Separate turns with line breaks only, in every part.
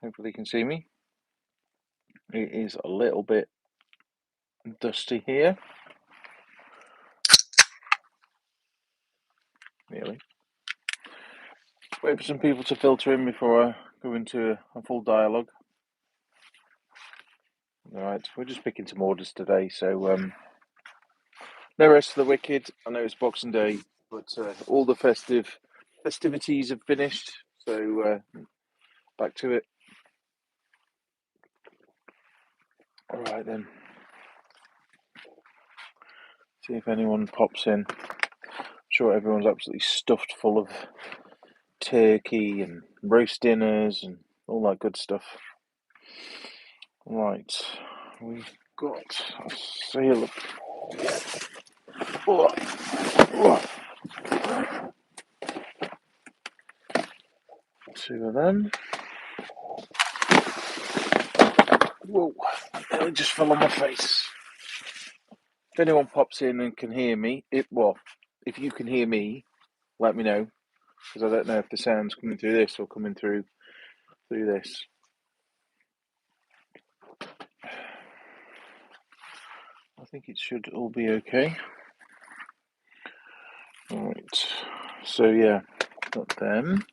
Hopefully you can see me. It is a little bit dusty here. Nearly. Wait for some people to filter in before I go into a full dialogue. Alright, we're just picking some orders today, so no rest for the wicked. I know it's Boxing Day, but all the festivities have finished, so back to it. Alright then. See if anyone pops in. I'm sure everyone's absolutely stuffed full of turkey and roast dinners and all that good stuff. Right, we've got a sale of two of them. Whoa, it just fell on my face. If anyone pops in and can hear me, if you can hear me, let me know, because I don't know if the sound's coming through this or coming through this. I think it should all be okay. Alright, so yeah, got them.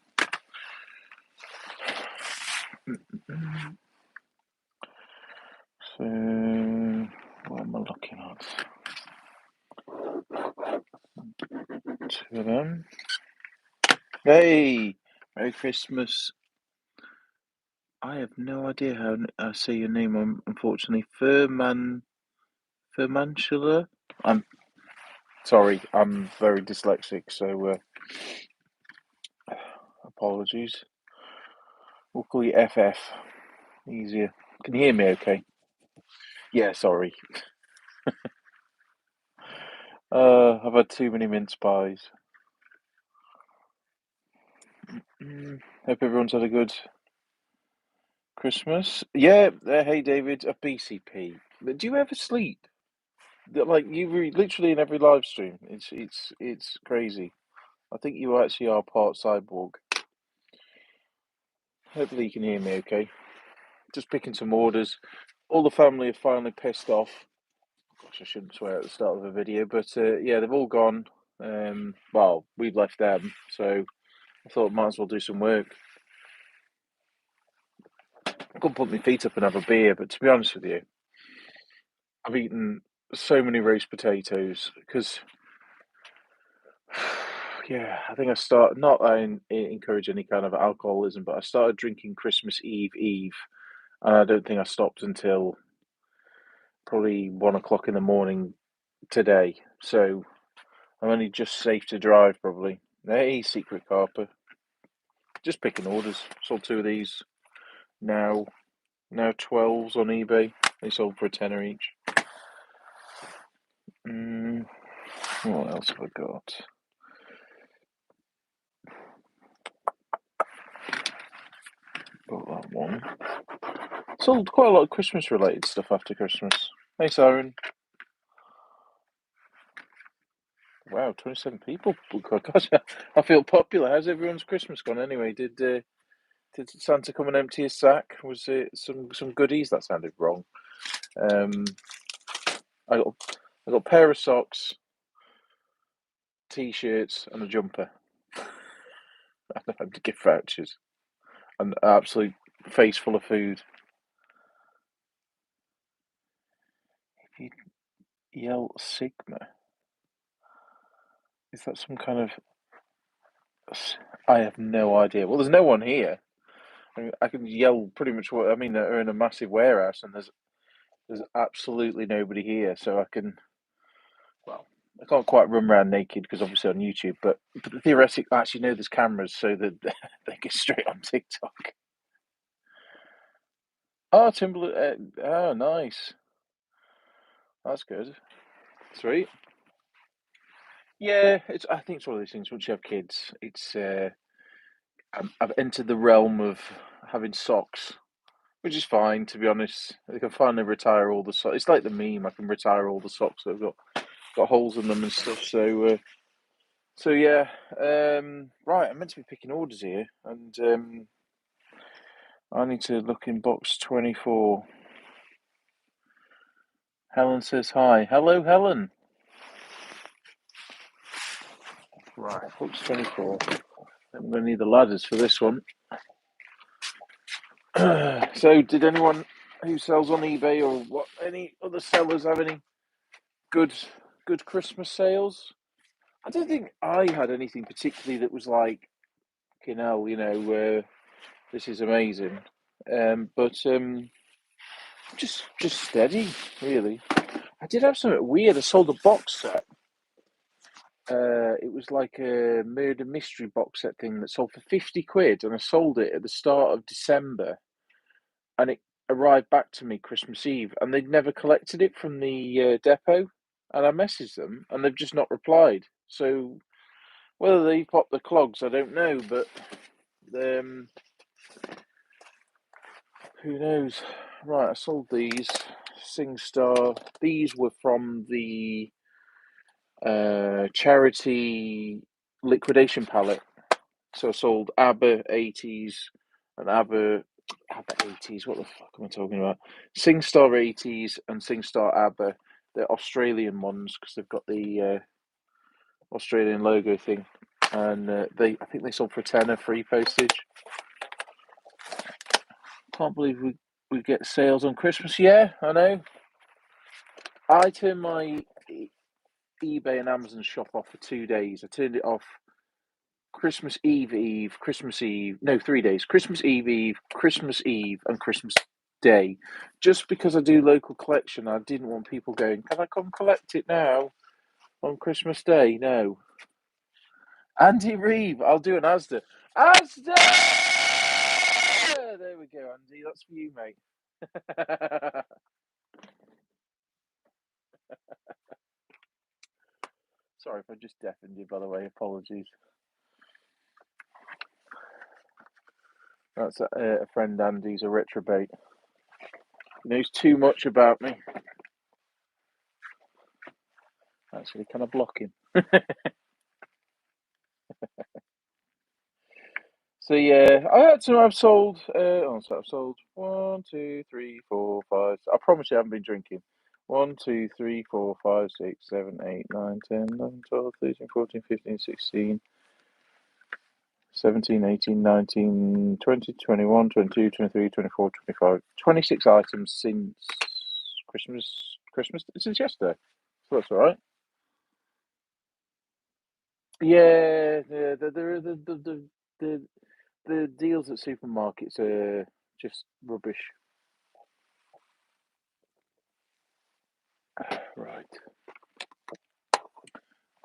So, what am I looking at? Two of them. Hey! Merry Christmas. I have no idea how I say your name, unfortunately. Fermantula? I'm sorry, I'm very dyslexic, so apologies. We'll call you FF. Easier. Can you hear me okay? Yeah, sorry. I've had too many mince pies. Hope everyone's had a good Christmas. Yeah, hey David, a BCP. Do you ever sleep? Like you literally in every live stream. It's crazy. I think you actually are part cyborg. Hopefully you can hear me okay. Just picking some orders. All the family are finally pissed off. Gosh, I shouldn't swear at the start of the video, but yeah, they've all gone. Well, we've left them, so I thought might as well do some work. I couldn't put my feet up and have a beer, but to be honest with you, I've eaten so many roast potatoes because, yeah, I think I started. Not I encourage any kind of alcoholism, but I started drinking Christmas Eve, and I don't think I stopped until probably 1 o'clock in the morning today. So I'm only just safe to drive, probably. Hey, Secret Carper. Just picking orders. Sold two of these. Now 12s on eBay. They sold for a tenner each. What else have I got? Got that one. Sold quite a lot of Christmas related stuff after Christmas. Hey, Siren. Wow, 27 people. Gosh, I feel popular. How's everyone's Christmas gone anyway? Did Santa come and empty his sack? Was it some goodies? That sounded wrong. I got a pair of socks, t-shirts, and a jumper. I had to gift vouchers. An absolute face full of food. If you yell Sigma, is that some kind of? I have no idea. Well, there's no one here. I can yell pretty much what I mean. They're in a massive warehouse, and there's absolutely nobody here, so I can. Well, I can't quite run around naked because obviously on YouTube, but theoretically, actually, no, there's cameras, so that they get straight on TikTok. Oh, Timberland. Oh, nice. That's good. Sweet. Yeah, I think it's one of those things. Once you have kids, it's I've entered the realm of having socks, which is fine, to be honest. I can finally retire all the socks. It's like the meme. I can retire all the socks that have got holes in them and stuff. So yeah. Right, I'm meant to be picking orders here, and I need to look in box 24. Helen says hi. Hello, Helen. Right, box 24. I'm going to need the ladders for this one. So, did anyone who sells on eBay or what? Any other sellers have any good Christmas sales? I don't think I had anything particularly that was like, this is amazing. But just steady, really. I did have something weird. I sold a box set. It was like a murder mystery box set thing that sold for 50 quid, and I sold it at the start of December, and it arrived back to me Christmas Eve, and they'd never collected it from the depot, and I messaged them, and they've just not replied. So whether they popped the clogs, I don't know, but who knows? Right, I sold these SingStar. These were from the charity liquidation palette. So I sold ABBA 80s and ABBA 80s. What the fuck am I talking about? SingStar 80s and SingStar ABBA. They're Australian ones because they've got the Australian logo thing, and I think they sold for a tenner free postage. Can't believe we get sales on Christmas. Yeah, I know. I turned my eBay and Amazon shop off for 2 days. I turned it off Christmas Eve, Christmas Eve. No, 3 days. Christmas Eve, Christmas Eve, and Christmas Day. Just because I do local collection, I didn't want people going, can I come collect it now on Christmas Day? No. Andy Reeve, I'll do an Asda. Asda! There we go, Andy. That's for you, mate. Sorry if I just deafened you, by the way. Apologies. That's a friend Andy's a retrobate. He knows too much about me. Actually, can I block him? So yeah, I've sold. I've sold 1, 2, 3, 4, 5. I promise you, I haven't been drinking. 1, 2, 3, 4, 5, 6, 7, 8, 9, 10, 11, 12, 13, 14, 15, 16, 17, 18, 19, 20, 21, 22, 23, 24, 25, 26 items since Christmas. Since yesterday. So that's all right. Yeah, the deals at supermarkets are just rubbish. Right.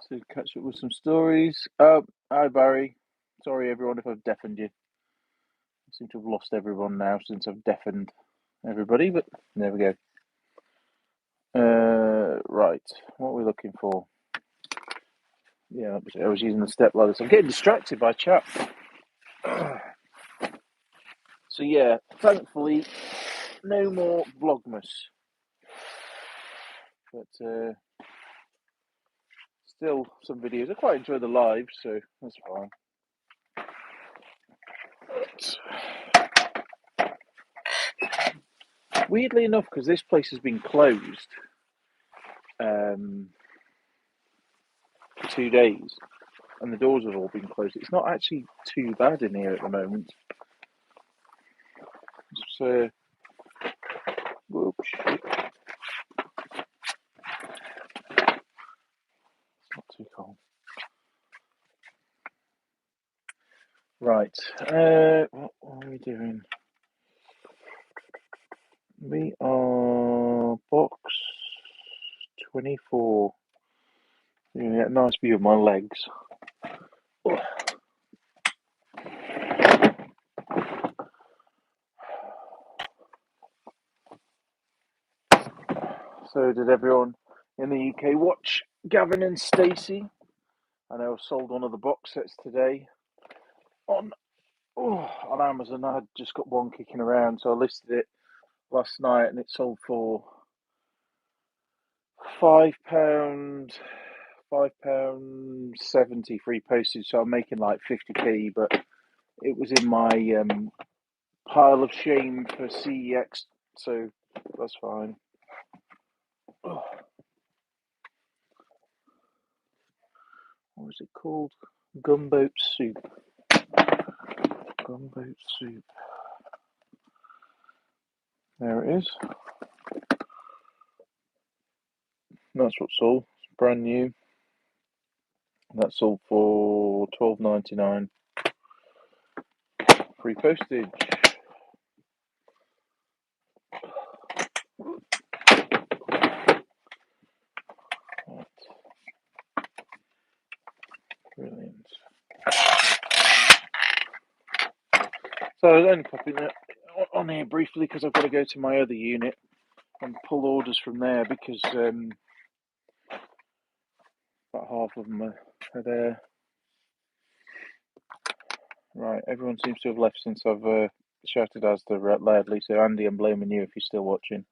So catch up with some stories. Hi Barry. Sorry everyone if I've deafened you. I seem to have lost everyone now since I've deafened everybody, but there we go. Right. What are we looking for? Yeah, I was using the step ladders. I'm getting distracted by chat. So yeah, thankfully, no more Vlogmas. But still some videos. I quite enjoy the live, so that's fine. But weirdly enough, because this place has been closed for 2 days, and the doors have all been closed, it's not actually too bad in here at the moment. So, whoops, shit. It's not too cold. Right, what are we doing? We are box 24. You get a nice view of my legs. Oh. So did everyone in the UK watch Gavin and Stacey? I know I sold one of the box sets today on Amazon. I had just got one kicking around, so I listed it last night, and it sold for £5, £5.70 free postage. So I'm making like 50p, but it was in my pile of shame for CEX, so that's fine. Oh, what was it called? Gumboat soup. Gumboat soup. There it is. That's what's sold. It's brand new. That's sold for $12.99. Free postage. Right. Brilliant. So I was only popping it on here briefly because I've got to go to my other unit and pull orders from there because about half of them are there. Right, everyone seems to have left since I've shouted Asda loudly, so Andy, I'm blaming you if you're still watching.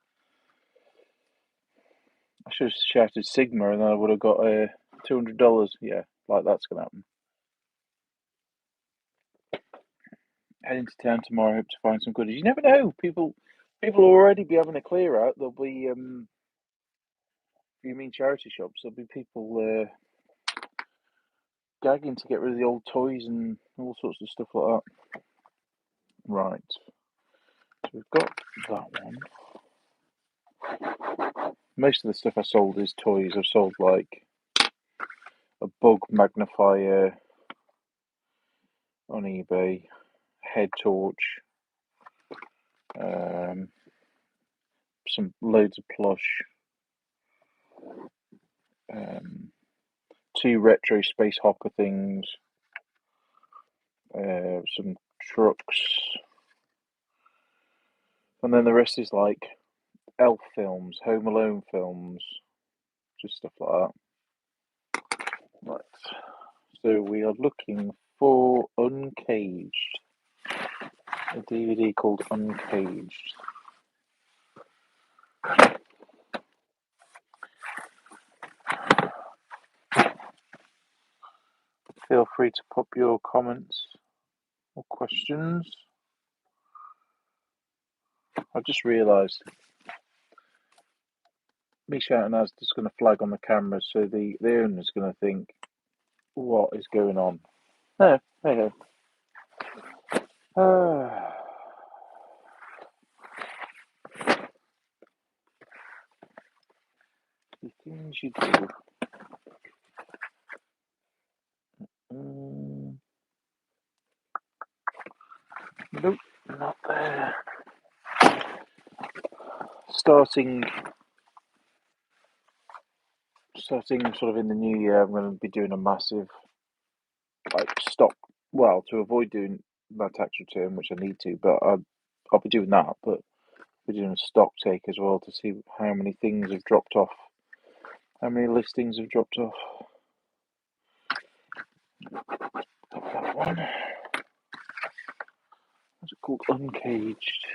I should have shouted Sigma and then I would have got $200. Yeah, like that's going to happen. Heading to town tomorrow, hope to find some goodies. You never know, people will already be having a clear out. There'll be, you mean charity shops, there'll be people gagging to get rid of the old toys and all sorts of stuff like that. Right, so we've got that one. Most of the stuff I sold is toys. I've sold like a bug magnifier on eBay, head torch, some loads of plush, 2 retro space hopper things, some trucks, and then the rest is like Elf films, Home Alone films, just stuff like that. Right, so we are looking for Uncaged, a DVD called Uncaged. Feel free to pop your comments or questions. I've just realised me shouting as just going to flag on the camera, so the owner's going to think, what is going on? No, hey ho. The things you do. Nope, not there. Starting sort of in the new year, I'm going to be doing a massive stock. Well, to avoid doing my tax return, which I need to, but I'll be doing that. But we're doing a stock take as well to see how many things have dropped off, how many listings have dropped off. That one. What's it called? Uncaged.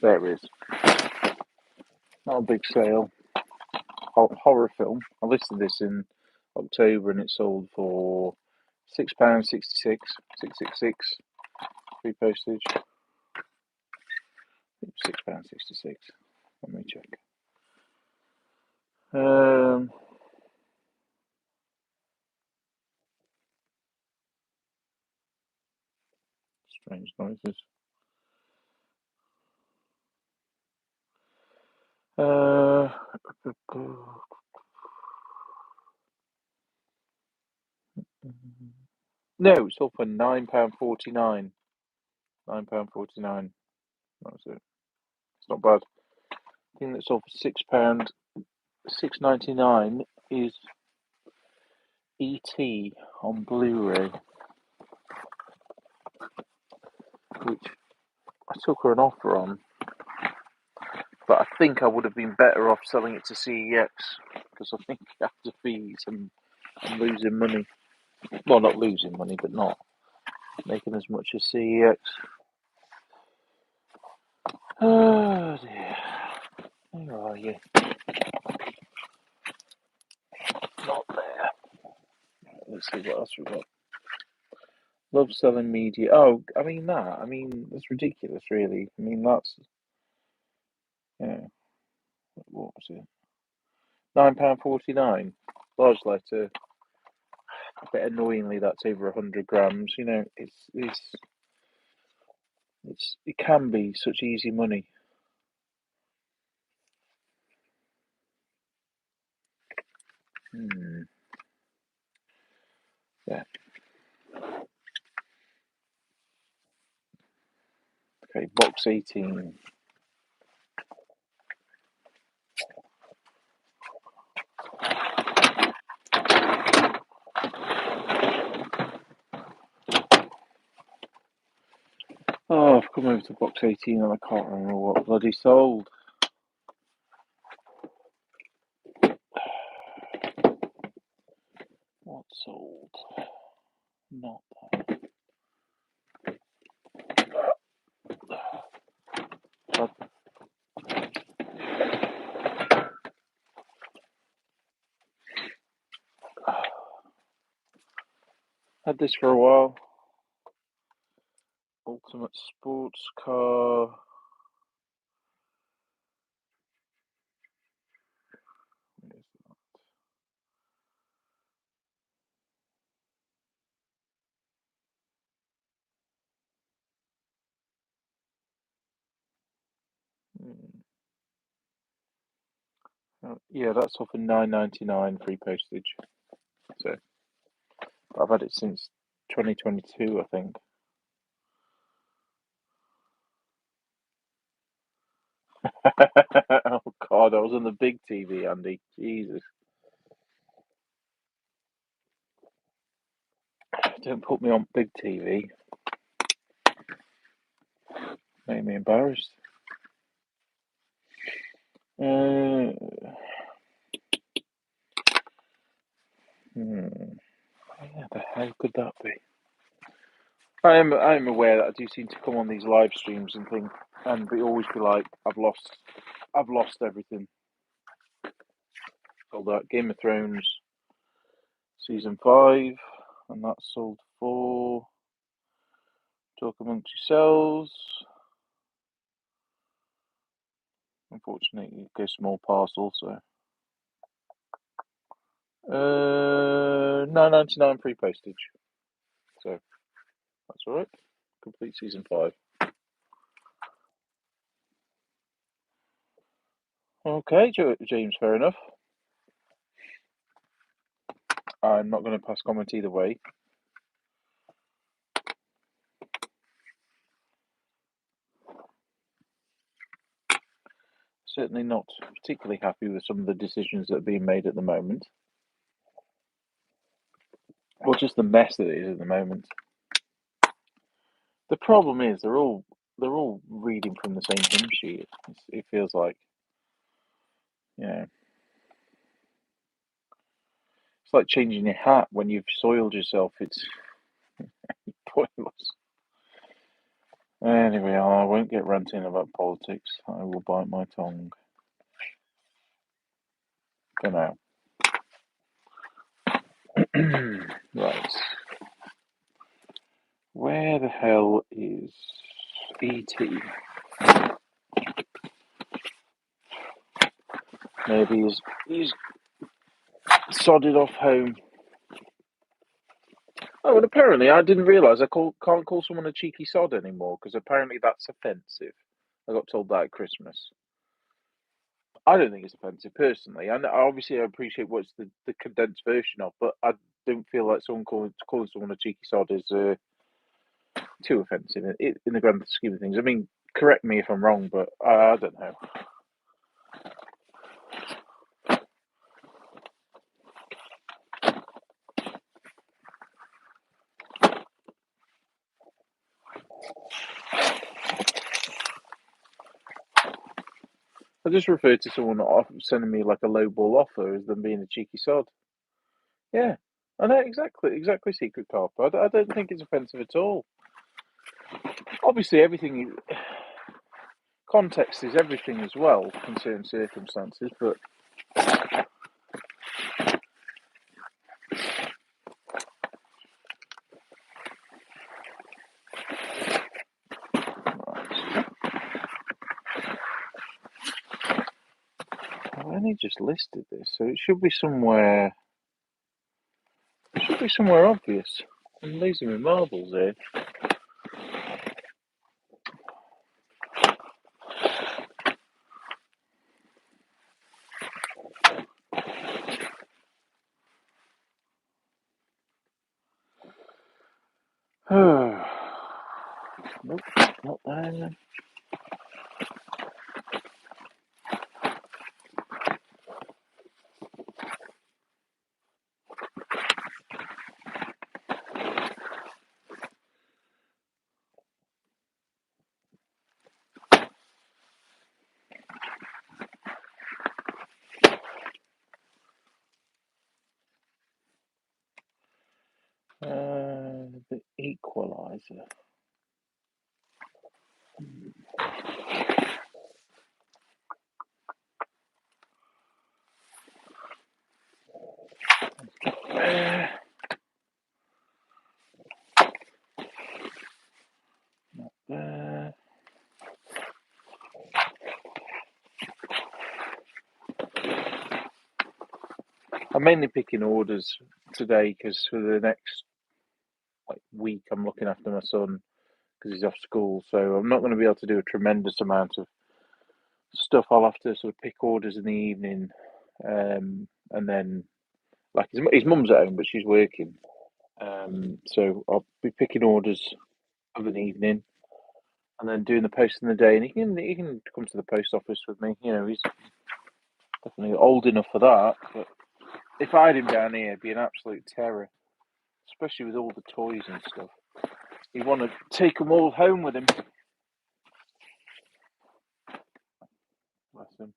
There it is. Not a big sale. Horror film. I listed this in October and it sold for £6.66, 666, free postage. £6.66. Let me check. Strange noises. No, it sold for £9.49. £9.49. That was it. It's not bad. The thing that sold for £6.99 is E.T. on Blu-ray, which I took her an offer on. But I think I would have been better off selling it to CEX because I think after fees I'm losing money. Well, not losing money, but not making as much as CEX. Oh dear. Where are you? Not there. Let's see what else we've got. Love selling media. Oh, I mean that's ridiculous, really. I mean that's yeah. What was it? £9.49. Large letter. A bit annoyingly, that's over 100 grams. You know, it can be such easy money. Yeah. Okay, box 18. Oh, I've come over to box 18 and I can't remember what bloody sold. What sold? Not that. I've had this for a while. Ultimate sports car. Yeah, that's off for £9.99 free postage. So I've had it since 2022, I think. Oh God, I was on the big TV, Andy. Jesus, don't put me on big TV. Made me embarrassed. Where the hell could that be? I am aware that I do seem to come on these live streams and think, and always be like, I've lost everything. Sold out Game of Thrones season 5, and that sold for Talk Amongst Yourselves. Unfortunately, it goes small parcel, so £9.99 free postage. So that's all right. Complete season 5. Okay, James, fair enough. I'm not going to pass comment either way. Certainly not particularly happy with some of the decisions that are being made at the moment. Or just the mess that it is at the moment. The problem is they're all reading from the same hymn sheet. It feels like, it's like changing your hat when you've soiled yourself. It's pointless. Anyway, I won't get ranting about politics. I will bite my tongue for now. Right. Where the hell is E.T.? Maybe he's sodded off home. Oh, and apparently I didn't realise can't call someone a cheeky sod anymore because apparently that's offensive. I got told that at Christmas. I don't think it's offensive personally, and obviously I appreciate what's the condensed version of, but I don't feel like someone calling someone a cheeky sod is too offensive in the grand scheme of things. I mean, correct me if I'm wrong, but I don't know. just refer to someone sending me like a lowball offer as them being a cheeky sod. Yeah, I know exactly. Secret Carper. I don't think it's offensive at all. Obviously, everything context is everything as well in certain circumstances, but. I've only just listed this, so it should be somewhere. It should be somewhere obvious. I'm losing my marbles here. Nope, not there. The equalizer. Not there. I'm mainly picking orders today because for the next week I'm looking after my son because he's off school, so I'm not going to be able to do a tremendous amount of stuff. I'll have to sort of pick orders in the evening, and then like his mum's at home, but she's working, so I'll be picking orders of an evening and then doing the post in the day. And he can come to the post office with me. You know, he's definitely old enough for that. But if I had him down here, it'd be an absolute terror, especially with all the toys and stuff. He'd want to take them all home with him. Bless him.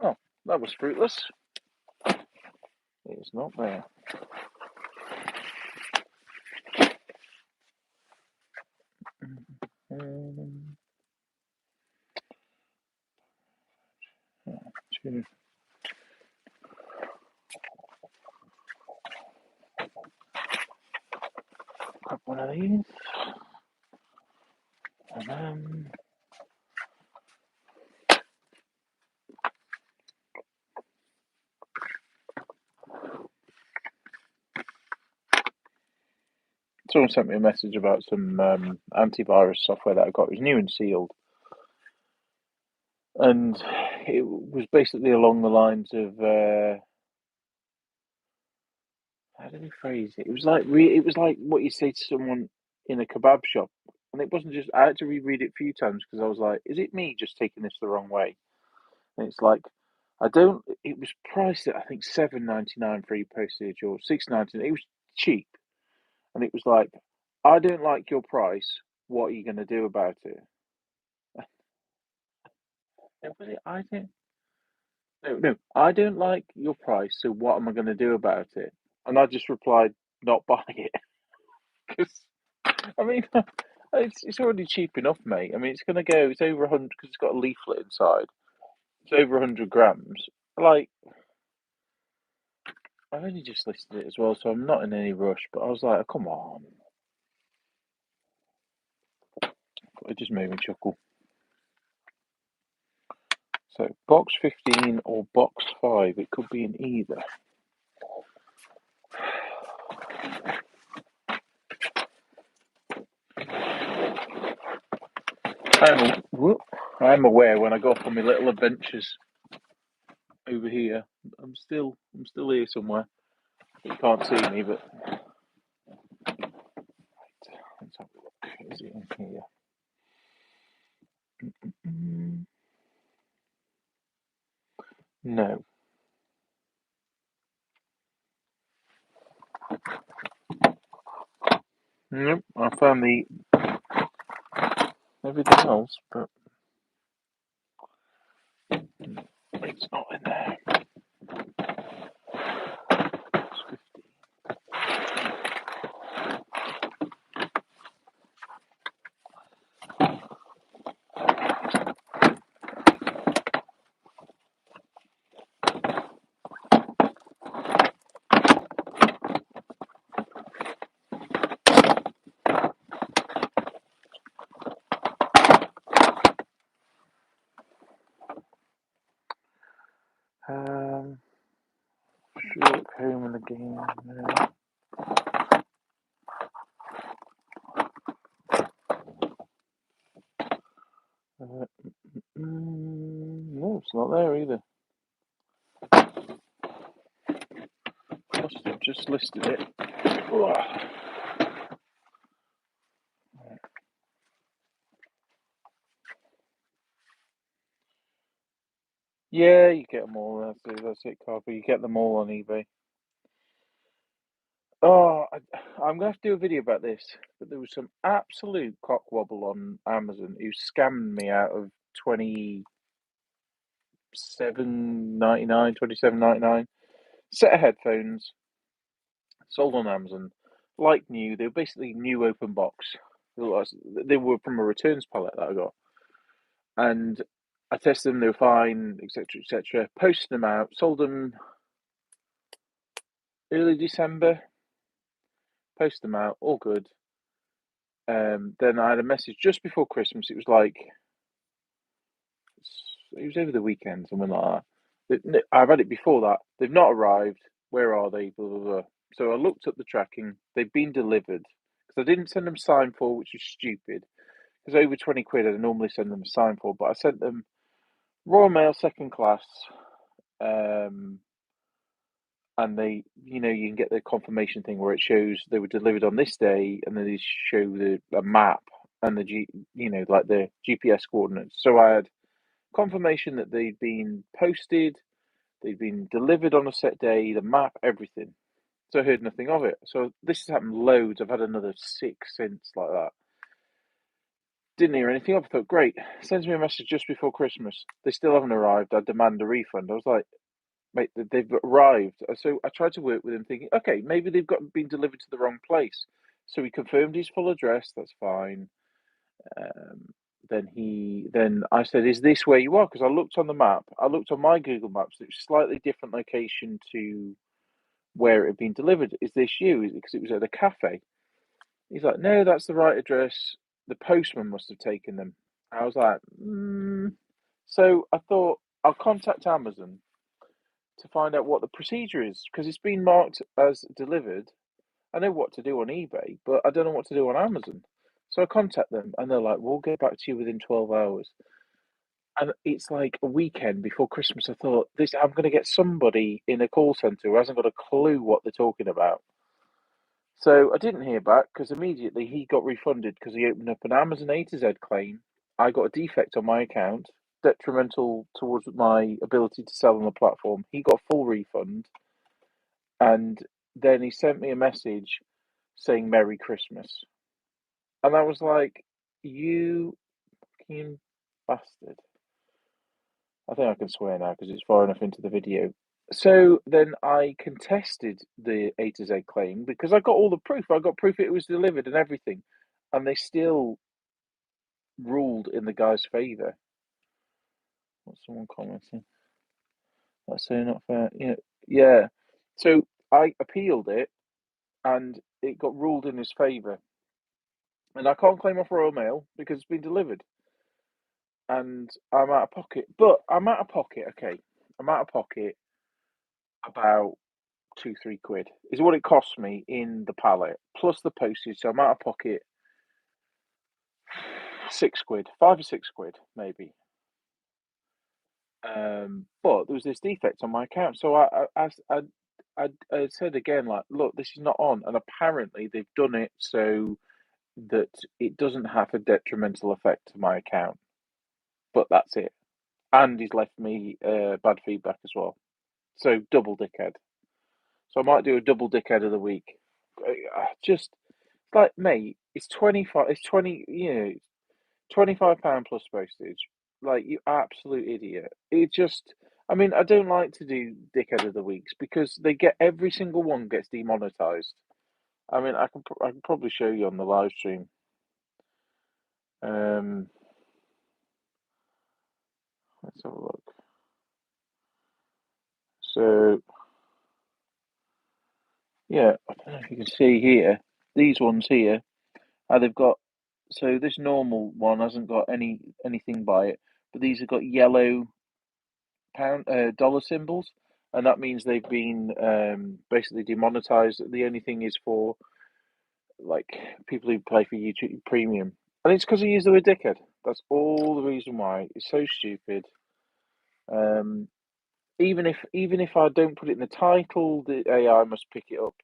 Oh, that was fruitless. It's not there. Grab one of these. And then someone sent me a message about some antivirus software that I got. It was new and sealed. And it was basically along the lines of how did he phrase it? It was like what you say to someone in a kebab shop, and it wasn't just. I had to reread it a few times because I was like, "Is it me just taking this the wrong way?" And it's like, I don't. It was priced at I think $7.99 free postage or $6.99. It was cheap, and it was like, I don't like your price. What are you going to do about it? I don't. No, I don't like your price. So what am I going to do about it? And I just replied, not buy it. Because I mean, it's already cheap enough, mate. I mean, it's going to go. It's over 100 because it's got a leaflet inside. It's over 100 grams. Like, I've only just listed it as well, so I'm not in any rush. But I was like, oh, come on. It just made me chuckle. So, box 15 or box 5. It could be in either. I'm aware when I go off on my little adventures over here. I'm still here somewhere. You can't see me, but let's have a look. Is it in here? No. Nope. I found the everything else, but it's not in there. It's 50. Sherlock Holmes and the game. No, it's not there either. Must have just listed it. Yeah, you get them all. That's it, Carver. You get them all on eBay. Oh, I'm gonna have to do a video about this, but there was some absolute cockwobble on Amazon who scammed me out of 27.99 set of headphones sold on Amazon, like new. They were basically new open box. They were from a returns palette that I got, and I tested them. They were fine, etc., etc. Posted them out, sold them early December. Posted them out, all good. Then I had a message just before Christmas. It was over the weekend, something like that. I've had it before that. They've not arrived. Where are they? Blah, blah, blah. So I looked up the tracking. They've been delivered because I didn't send them sign for, which is stupid. Because over 20 quid, I normally send them a sign for, but I sent them Royal Mail second class. And they, you can get the confirmation thing where it shows they were delivered on this day, and then they show a map and like the GPS coordinates. So I had confirmation that they'd been posted, they'd been delivered on a set day, the map, everything. So I heard nothing of it. So this has happened loads. I've had another 6 since like that. Didn't hear anything of it. I thought, great. Sends me a message just before Christmas. They still haven't arrived. I demand a refund. I was like, mate, they've arrived. So I tried to work with him, thinking, okay, maybe they've been delivered to the wrong place. So he confirmed his full address. That's fine. Then I said, "Is this where you are?" Because I looked on the map. I looked on my Google Maps. It was a slightly different location to where it had been delivered. Is this you? Because it was at a cafe. He's like, "No, that's the right address. The postman must have taken them." I was like, So I thought I'll contact Amazon to find out what the procedure is because it's been marked as delivered. I know what to do on eBay, but I don't know what to do on Amazon. So I contact them and they're like, we'll get back to you within 12 hours. And it's like a weekend before Christmas. I thought, I'm going to get somebody in a call center who hasn't got a clue what they're talking about. So I didn't hear back because immediately he got refunded because he opened up an Amazon A to Z claim. I got a defect on my account, detrimental towards my ability to sell on the platform. He got a full refund. And then he sent me a message saying Merry Christmas. And I was like, you fucking bastard. I think I can swear now because it's far enough into the video. So then I contested the A to Z claim because I got all the proof. I got proof it was delivered and everything. And they still ruled in the guy's favour. What's someone commenting? That's so not fair. Yeah. So I appealed it and it got ruled in his favour. And I can't claim off Royal Mail because it's been delivered. And I'm out of pocket. But I'm out of pocket, okay. I'm out of pocket about 2-3 quid is what it costs me in the pallet, plus the postage. So I'm out of pocket 6 quid, 5 or 6 quid, maybe. But there was this defect on my account. So I said again, like, look, this is not on. And apparently they've done it so that it doesn't have a detrimental effect to my account. But that's it. and he's left me bad feedback as well. So double dickhead. So I might do a double dickhead of the week. Just like, mate, it's 25. It's 20. You know, £25 plus postage. Like, you absolute idiot. It just. I mean, I don't like to do dickhead of the weeks because they get every single one gets demonetized. I mean, I can probably show you on the live stream. Let's have a look. So yeah, I don't know if you can see here. These ones here, how they've got. So this normal one hasn't got anything by it, but these have got yellow dollar symbols, and that means they've been basically demonetized. The only thing is for like people who pay for YouTube Premium, and it's because I use the word dickhead. That's all the reason why. It's so stupid. Um, even if I don't put it in the title, the AI must pick it up.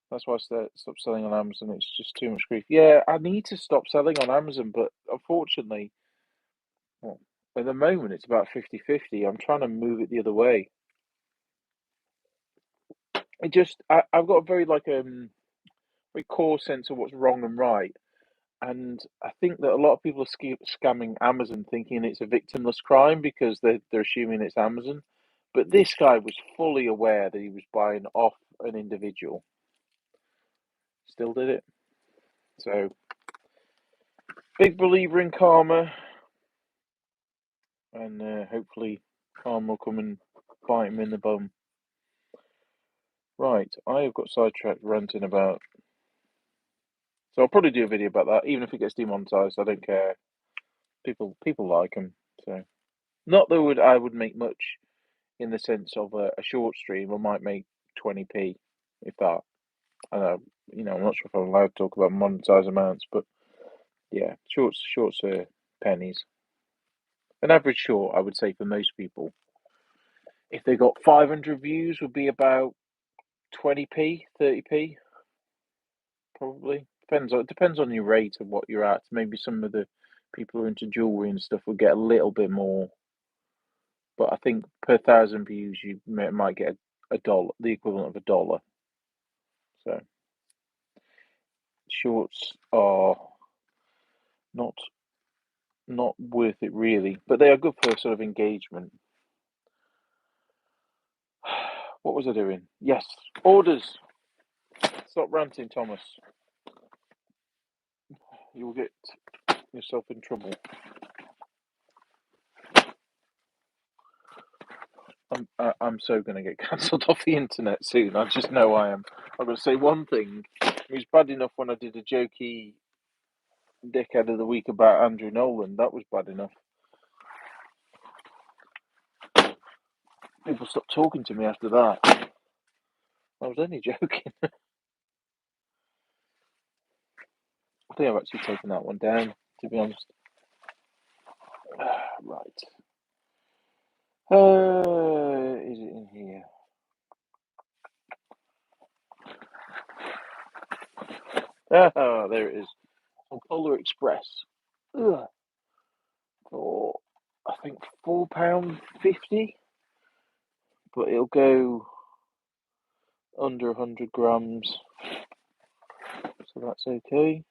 That's why I stopped selling on Amazon. It's just too much grief. Yeah, I need to stop selling on Amazon, but unfortunately, well, at the moment it's about 50-50. I'm trying to move it the other way. I've got a very very core sense of what's wrong and right, and I think that a lot of people are scamming Amazon, thinking it's a victimless crime because they're assuming it's Amazon. But this guy was fully aware that he was buying off an individual. Still did it. So, big believer in karma, and hopefully karma will come and bite him in the bum. Right, I have got sidetracked ranting about. So I'll probably do a video about that, even if it gets demonetized. I don't care. People like them. So not that I would make much in the sense of a short stream. I might make 20p, if that. I know, I'm not sure if I'm allowed to talk about monetized amounts, but yeah, shorts are pennies. An average short, I would say, for most people, if they got 500 views, would be about 20p, 30p, probably. Depends on your rate and what you're at. Maybe some of the people who are into jewelry and stuff would get a little bit more, but I think per 1,000 views you might get a dollar, the equivalent of a dollar. So shorts are not worth it really, but they are good for sort of engagement. What was I doing? Yes, orders. Stop ranting, Thomas. You'll get yourself in trouble. I'm so going to get cancelled off the internet soon. I just know I am. I'm going to say one thing. It was bad enough when I did a jokey dickhead of the week about Andrew Nolan. That was bad enough. People stopped talking to me after that. I was only joking. I think I've actually taken that one down, to be honest. Right. Is it in here? Ah, there it is. On Polar Express. Ugh. For, I think, £4.50. But it'll go under 100 grams. So that's okay.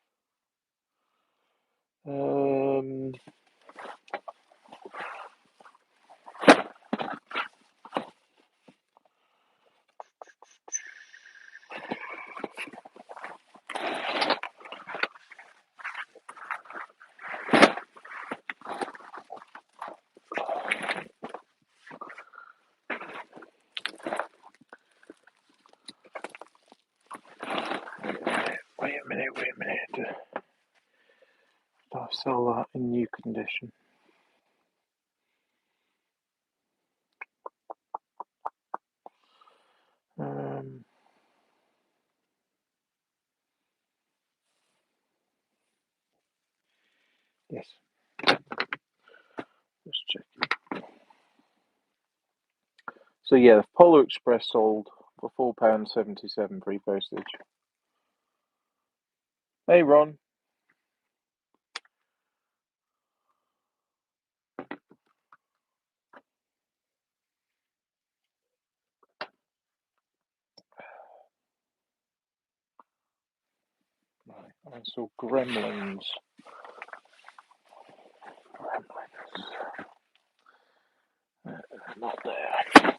Wait a minute. I'll sell that in new condition. Yes. Just check. So yeah, the Polar Express sold for £4.77 free postage. Hey Ron. I saw Gremlins. Not there.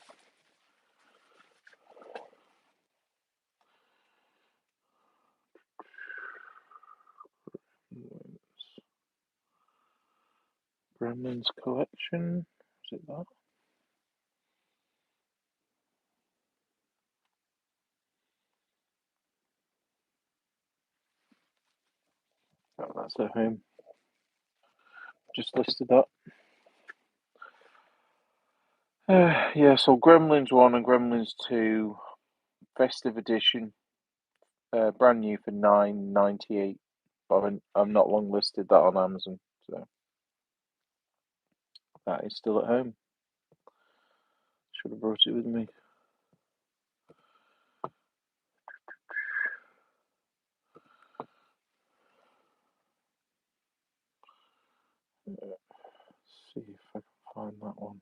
Gremlins collection. Is it that? Oh, that's at home. Just listed that. Yeah, so Gremlins 1 and Gremlins 2, Festive Edition, brand new for $9.98. But I've not long listed that on Amazon, so that is still at home. Should have brought it with me. Let's see if I can find that one.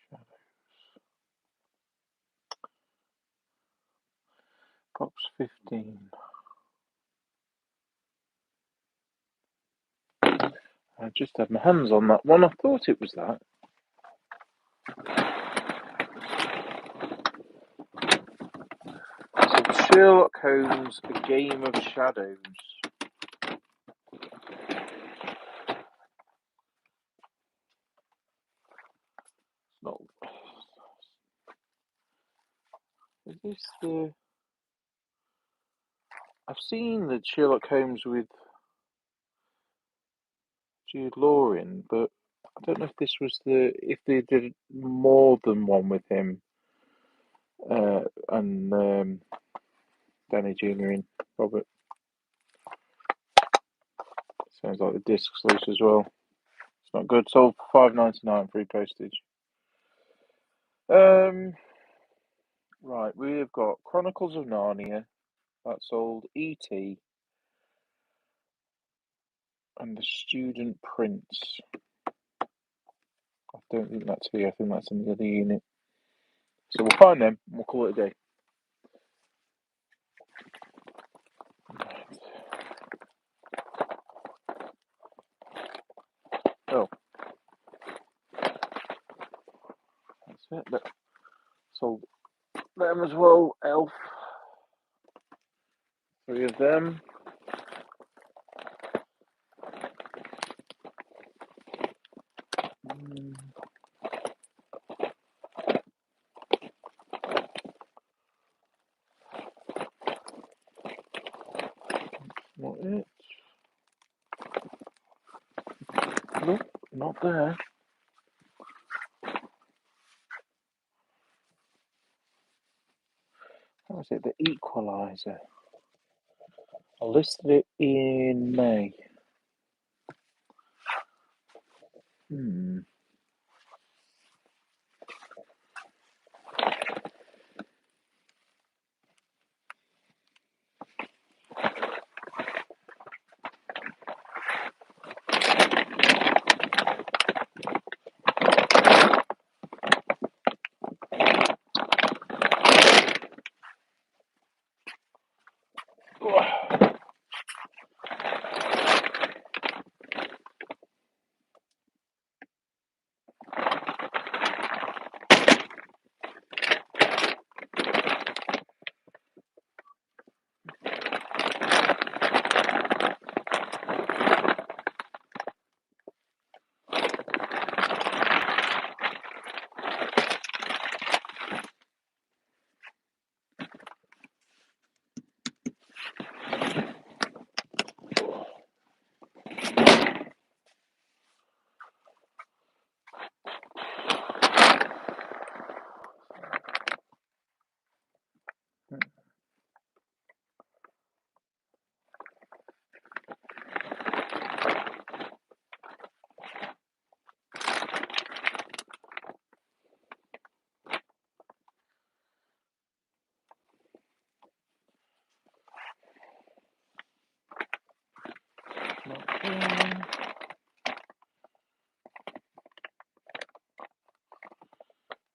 Shadows. Box 15. I just had my hands on that one. I thought it was that. So Sherlock Holmes, A Game of Shadows. It's not. Is this the? I've seen the Sherlock Holmes with Jude Law in, but I don't know if this was if they did more than one with him, and Danny Jr. in. Robert. Sounds like the disc's loose as well. It's not good. Sold for $5.99 free postage. Right, we have got Chronicles of Narnia. That sold. E.T. and The Student Prince. I don't think that's here. I think that's in the other unit. So we'll find them and we'll call it a day. Oh. That's it. But sold them as well. Elf. 3 of them. Not it. Nope, not there. How was it? The Equalizer. I listed it in May.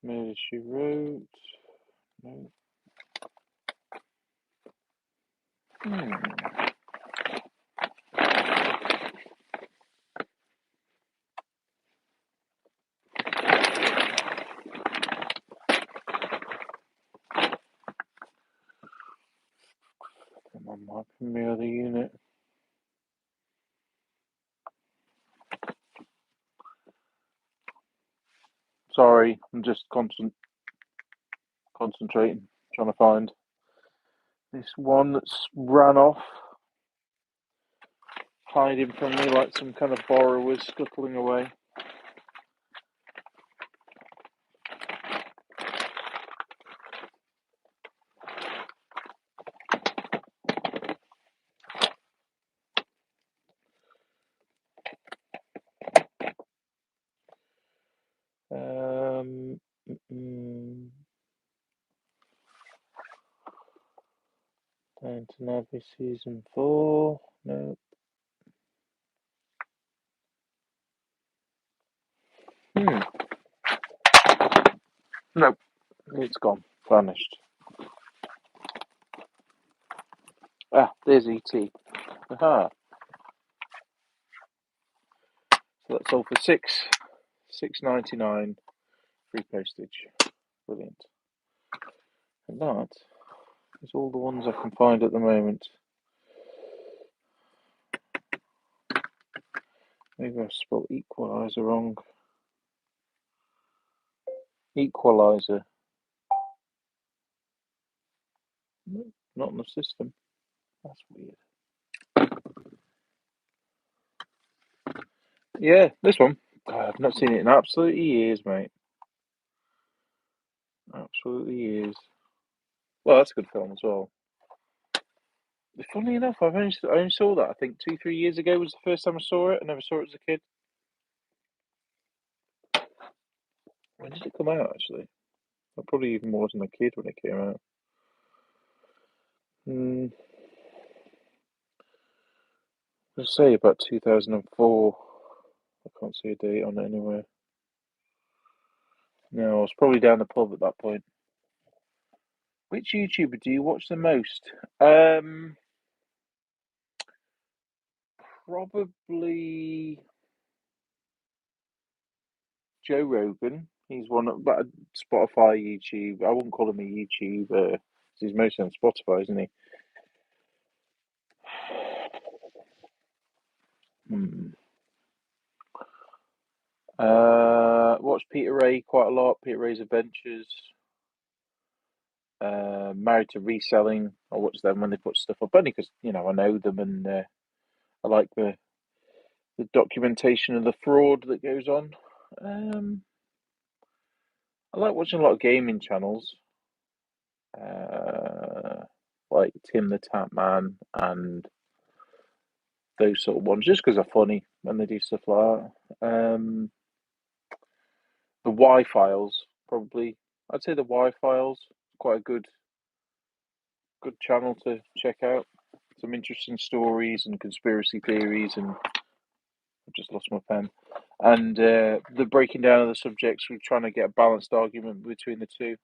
Murder, She Wrote. No. Come on, Mark, from the other unit. Sorry, I'm just concentrating, trying to find this one that's ran off, hiding from me like some kind of borrower scuttling away. Downton Abbey season 4. No. Nope. It's gone. Vanished. Ah, there's ET. Aha. So that's all for $6.99 free postage. Brilliant. And that is all the ones I can find at the moment. Maybe I spelled equalizer wrong. Equalizer. Not in the system. That's weird. Yeah, this one. I've not seen it in absolutely years, mate. Absolutely years. Well, that's a good film as well. Funny enough, I only saw that, I think, 2-3 years ago was the first time I saw it. I never saw it as a kid. When did it come out, actually? I probably even wasn't a kid when it came out. Let's say about 2004. I can't see a date on it anywhere. No, I was probably down the pub at that point. Which YouTuber do you watch the most? Probably Joe Rogan. He's one of Spotify YouTube. I wouldn't call him a YouTuber. He's mostly on Spotify, isn't he? Watch Peter Ray quite a lot. Peter Ray's Adventures. Married to Reselling. I watch them when they put stuff up, only because I know them and I like the documentation of the fraud that goes on. I like watching a lot of gaming channels, like Tim the Tap Man and those sort of ones, just because they're funny when they do stuff like that. The Y Files, probably. I'd say the Y Files, quite a good channel to check out. Some interesting stories and conspiracy theories, and I've just lost my pen. And the breaking down of the subjects, we're trying to get a balanced argument between the two.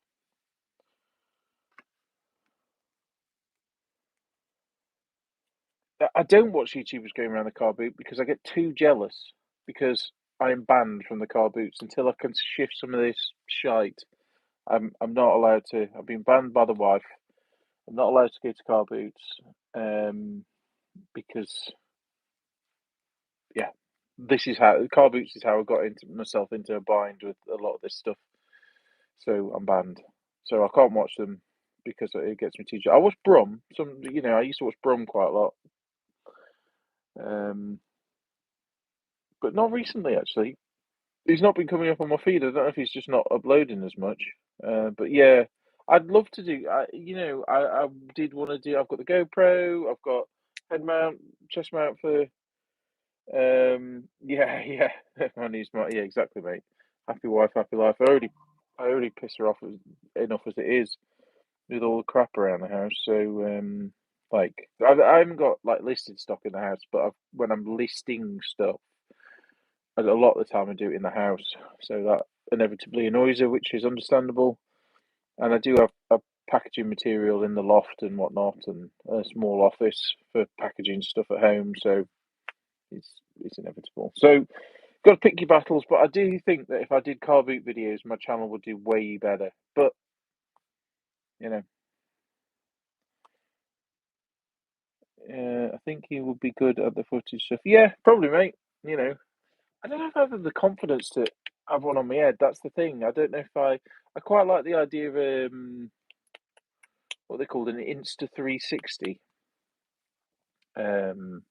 I don't watch YouTubers going around the car boot because I get too jealous because I am banned from the car boots until I can shift some of this shite. I'm not allowed to. I've been banned by the wife. I'm not allowed to go to car boots because yeah, this is how car boots is how I got myself into a bind with a lot of this stuff. So I'm banned. So I can't watch them because it gets me too. I watch Brum. I used to watch Brum quite a lot. But not recently actually. He's not been coming up on my feed. I don't know if he's just not uploading as much. But yeah, I'd love to do. I did want to do. I've got the GoPro. I've got head mount, chest mount for. Yeah. My new smart. Yeah, exactly, mate. Happy wife, happy life. I already piss her off enough as it is with all the crap around the house. So like, I haven't got like listed stock in the house, but when I'm listing stuff, a lot of the time I do it in the house, so that inevitably annoys her, which is understandable. And I do have packaging material in the loft and whatnot, and a small office for packaging stuff at home. So it's inevitable. So got to pick your battles. But I do think that if I did car boot videos, my channel would do way better. But you know, I think he would be good at the footage stuff. Yeah, probably, mate. You know, I don't know if I have the confidence to have one on my head. That's the thing. I don't know if I quite like the idea of what they called an Insta 360. Um,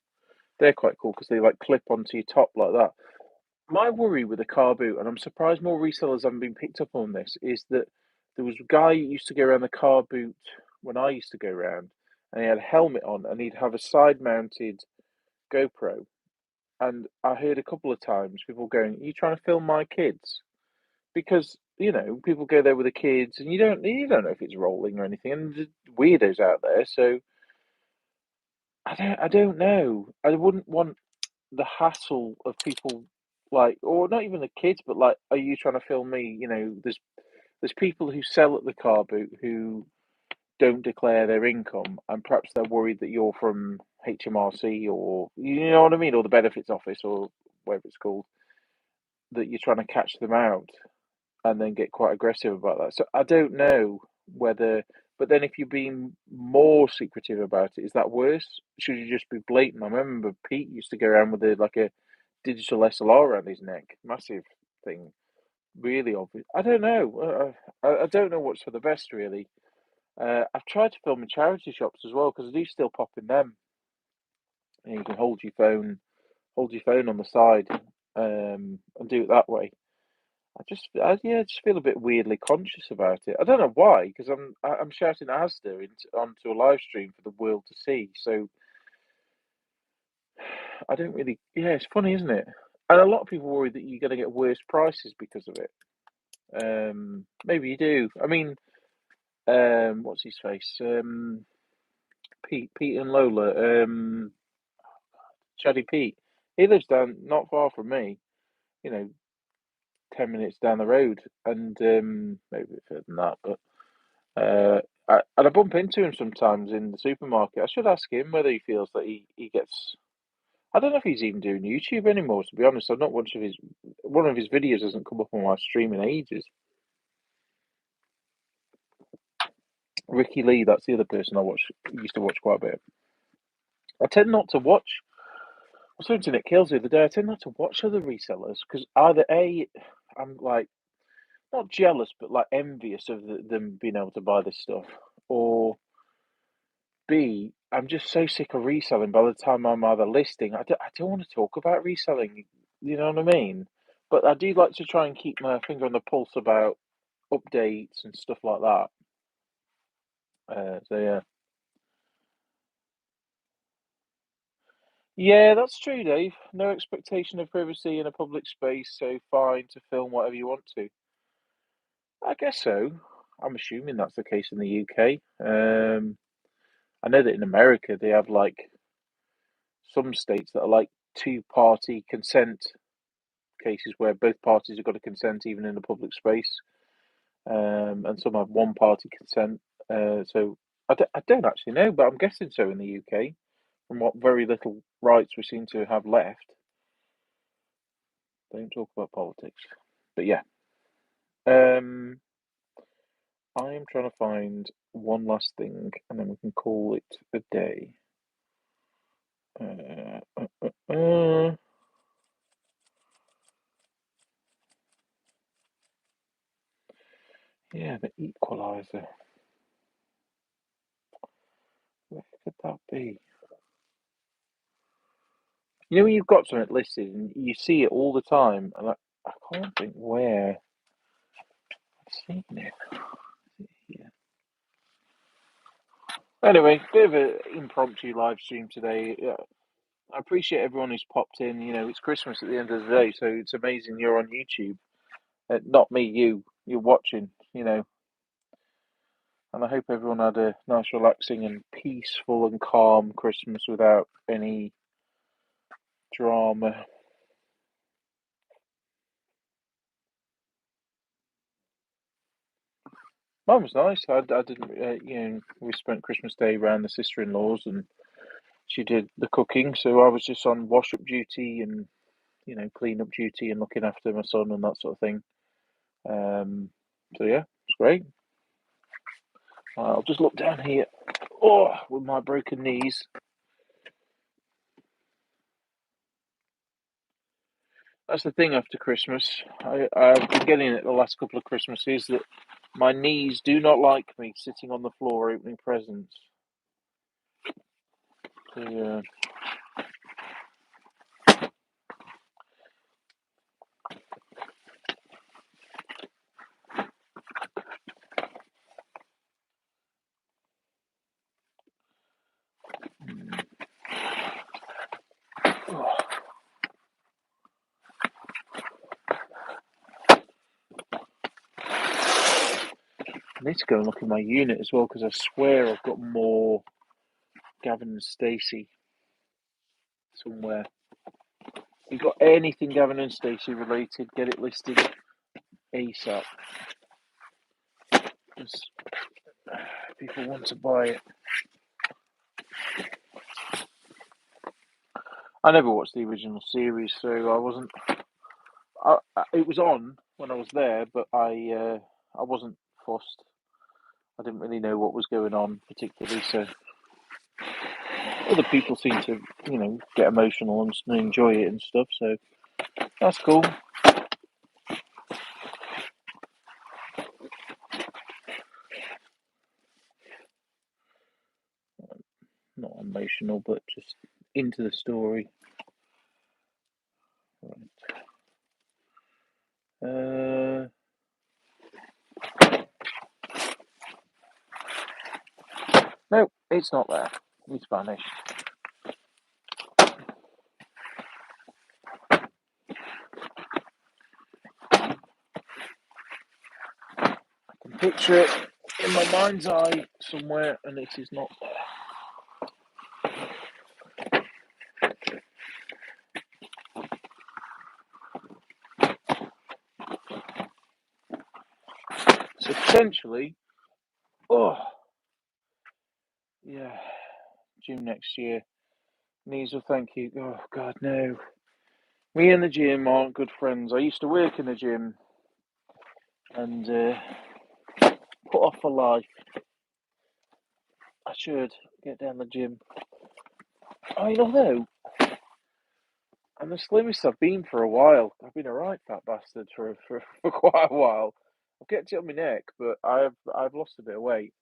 they're quite cool because they like clip onto your top like that. My worry with a car boot, and I'm surprised more resellers haven't been picked up on this, is that there was a guy who used to go around the car boot when I used to go around, and he had a helmet on, and he'd have a side-mounted GoPro. And I heard a couple of times people going, "Are you trying to film my kids?" Because people go there with the kids, and you don't know if it's rolling or anything, and there's weirdos out there. So I don't know. I wouldn't want the hassle of people like, or not even the kids, but like, are you trying to film me? There's people who sell at the car boot who don't declare their income, and perhaps they're worried that you're from HMRC, or you know what I mean, or the benefits office, or whatever it's called, that you're trying to catch them out and then get quite aggressive about that. So I don't know whether, but then if you're being more secretive about it, is that worse? Should you just be blatant? I remember Pete used to go around with a digital SLR around his neck, massive thing, really obvious. I don't know. I don't know what's for the best, really. I've tried to film in charity shops as well because I do still pop in them. And you can hold your phone on the side, and do it that way. I just feel a bit weirdly conscious about it. I don't know why, because I'm shouting Asda onto a live stream for the world to see. So I don't really. Yeah, it's funny, isn't it? And a lot of people worry that you're going to get worse prices because of it. Maybe you do. I mean, what's his face? Pete and Lola. Chatty Pete. He lives down not far from me. You know, 10 minutes down the road, and maybe a bit further than that. But I bump into him sometimes in the supermarket. I should ask him whether he feels that he gets. I don't know if he's even doing YouTube anymore. To be honest, I've not watched one of his videos hasn't come up on my stream in ages. Ricky Lee, that's the other person used to watch quite a bit. I tend not to watch. I was talking to Nick Kills the other day. I tend not to watch other resellers because either I'm like not jealous, but like envious of them being able to buy this stuff, or B, I'm just so sick of reselling. By the time I'm either listing, I don't want to talk about reselling. You know what I mean? But I do like to try and keep my finger on the pulse about updates and stuff like that. So yeah. Yeah, that's true, Dave. No expectation of privacy in a public space, so fine to film whatever you want to. I guess so. I'm assuming that's the case in the UK. I know that in America they have like some states that are like two-party consent cases where both parties have got to consent even in a public space, and some have one-party consent. So I don't actually know, but I'm guessing so in the UK, from what very little rights we seem to have left. Don't talk about politics. But yeah, um, I am trying to find one last thing, and then we can call it a day. Yeah, the equalizer. Where could that be? You know when you've got something listed and you see it all the time, and I can't think where I've seen it. Yeah. Anyway, bit of an impromptu live stream today. Yeah, I appreciate everyone who's popped in. It's Christmas at the end of the day, so it's amazing you're on YouTube. Not me, you're watching. And I hope everyone had a nice, relaxing, and peaceful and calm Christmas without any drama. Mine was nice. I didn't, we spent Christmas Day around the sister-in-laws, and she did the cooking, so I was just on wash-up duty and clean-up duty and looking after my son and that sort of thing. So yeah, it's great. I'll just look down here. Oh, with my broken knees. That's the thing after Christmas. I've been getting it the last couple of Christmases that my knees do not like me sitting on the floor opening presents. So, yeah. Oh, I need to go and look in my unit as well because I swear I've got more Gavin and Stacey somewhere. If you've got anything Gavin and Stacey related, get it listed ASAP. Because people want to buy it. I never watched the original series, so I wasn't. It was on when I was there, but I wasn't fussed. I didn't really know what was going on particularly, so other people seem to, get emotional and enjoy it and stuff. So that's cool. Not emotional, but just into the story. Right. No, it's not there. It's vanished. I can picture it in my mind's eye somewhere, and it is not there. So potentially, yeah, gym next year. Knees will thank you. Oh God, no. Me and the gym aren't good friends. I used to work in the gym and put off for life. I should get down the gym. I mean, although I'm the slimmest I've been for a while. I've been a right fat bastard for quite a while. I've kept it on my neck, but I've lost a bit of weight.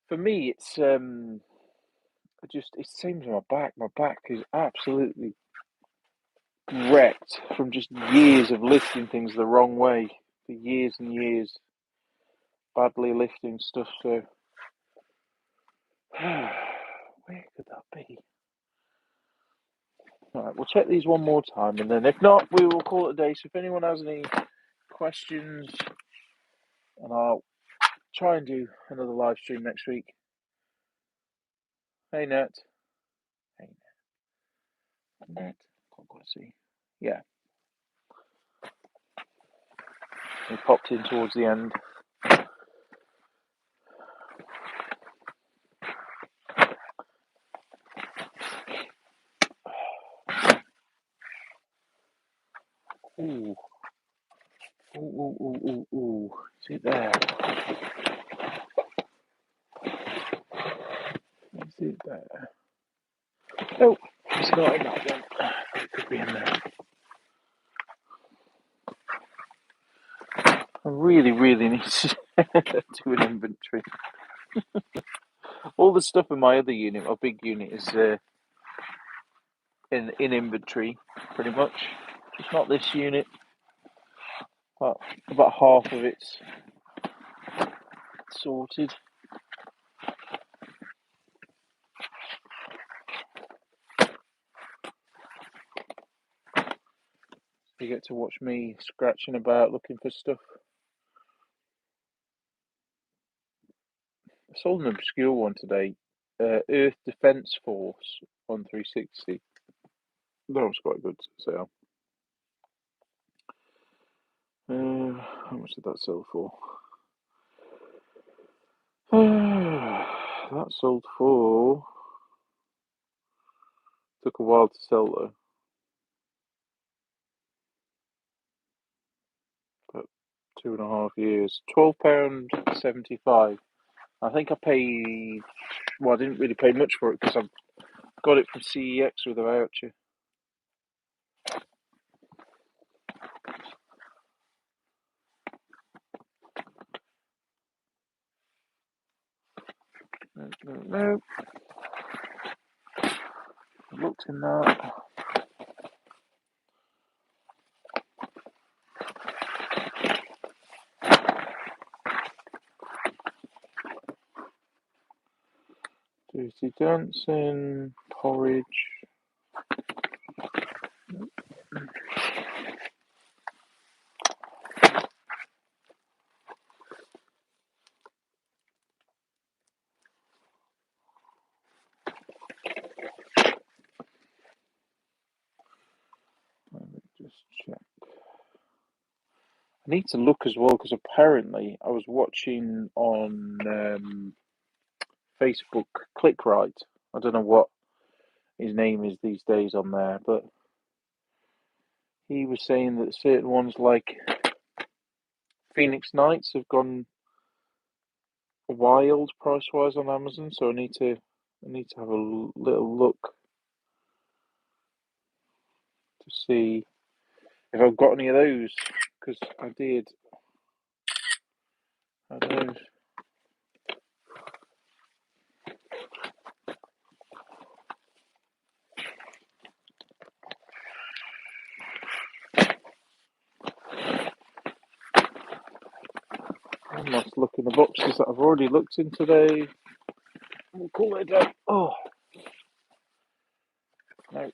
For me, it's it seems my back. My back is absolutely wrecked from just years of lifting things the wrong way for years and years, badly lifting stuff. So where could that be? All right, we'll check these one more time, and then if not, we will call it a day. So if anyone has any questions, and I'll try and do another live stream next week. Hey, Nat. Hey, Nat. Can't quite see. Yeah. He popped in towards the end. Ooh. Ooh. Is it there? Is it there? No, it's not in that one. It could be in there. I really, really need to do an inventory. All the stuff in my other unit, my big unit, is in inventory, pretty much. Just not this unit. But about half of it's sorted. You get to watch me scratching about looking for stuff. I sold an obscure one today. Earth Defense Force 1360. That was quite good to sell. How much did that sell for? That sold for. Took a while to sell though. But 2.5 years. £12.75. I think I paid. Well, I didn't really pay much for it because I got it from CEX with a voucher. No. I looked in that. Dirty Dancing, Porridge. Let me just check. I need to look as well because apparently I was watching on Facebook ClickRight. I don't know what his name is these days on there, but he was saying that certain ones like Phoenix Nights have gone wild price wise on Amazon, so I need to have a little look to see if I've got any of those because I did. I don't know. I must look in the boxes that I've already looked in today. We'll call it a day. Oh no.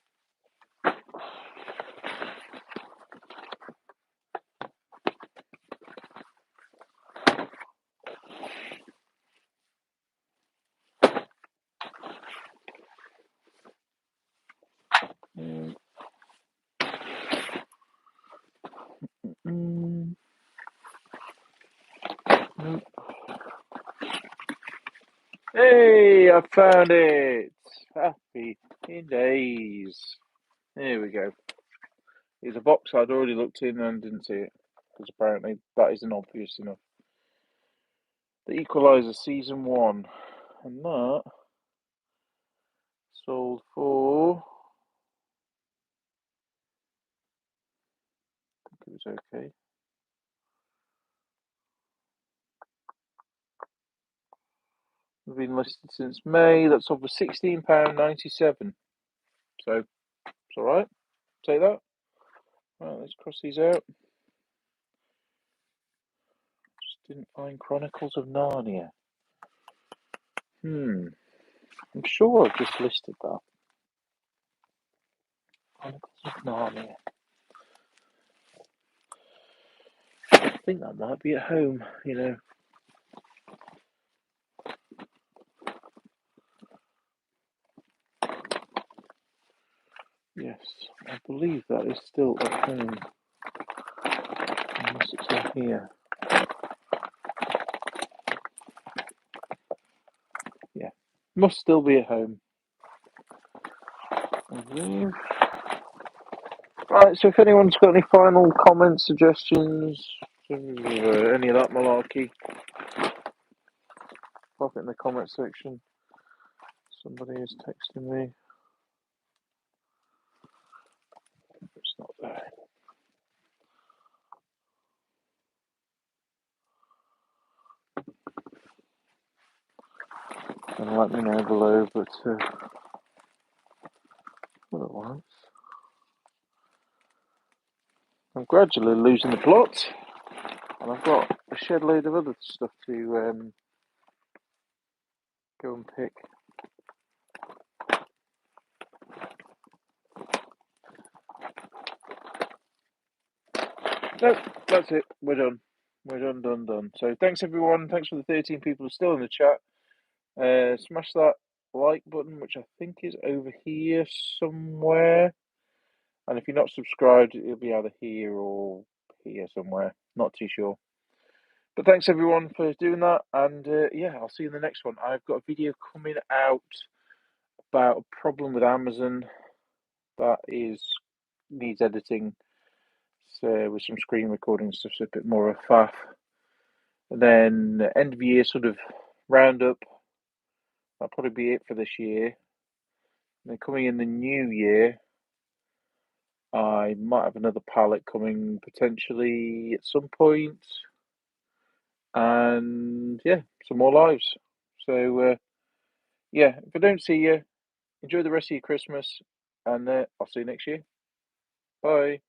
Nope. Hey, I found it! Happy days. There we go. It's a box I'd already looked in and didn't see it because apparently that isn't obvious enough. The Equalizer Season 1, and that sold for. I think it was okay. It's been listed since May. That's sold for £16.97. So it's all right. Take that. Right, let's cross these out. Just didn't find Chronicles of Narnia. I'm sure I've just listed that. Chronicles of Narnia. I think that might be at home, you know. Yes, I believe that is still at home. Unless it's in here. Yeah, must still be at home. I believe. Right, so if anyone's got any final comments, suggestions, any of that malarkey, pop it in the comment section. Somebody is texting me. It's not there. And let me know below, but otherwise, I'm gradually losing the plot, and I've got a shed load of other stuff to go and pick. No, that's it. We're done. We're done. So thanks everyone. Thanks for the 13 people who are still in the chat. Smash that like button, which I think is over here somewhere. And if you're not subscribed, it'll be either here or here somewhere. Not too sure. But thanks everyone for doing that, and yeah, I'll see you in the next one. I've got a video coming out about a problem with Amazon that is needs editing, so with some screen recording and stuff, so a bit more of a faff. And then end of year sort of roundup. That'll probably be it for this year. And then coming in the new year, I might have another palette coming potentially at some point, and yeah, some more lives. So yeah, if I don't see you, enjoy the rest of your Christmas, and I'll see you next year. Bye.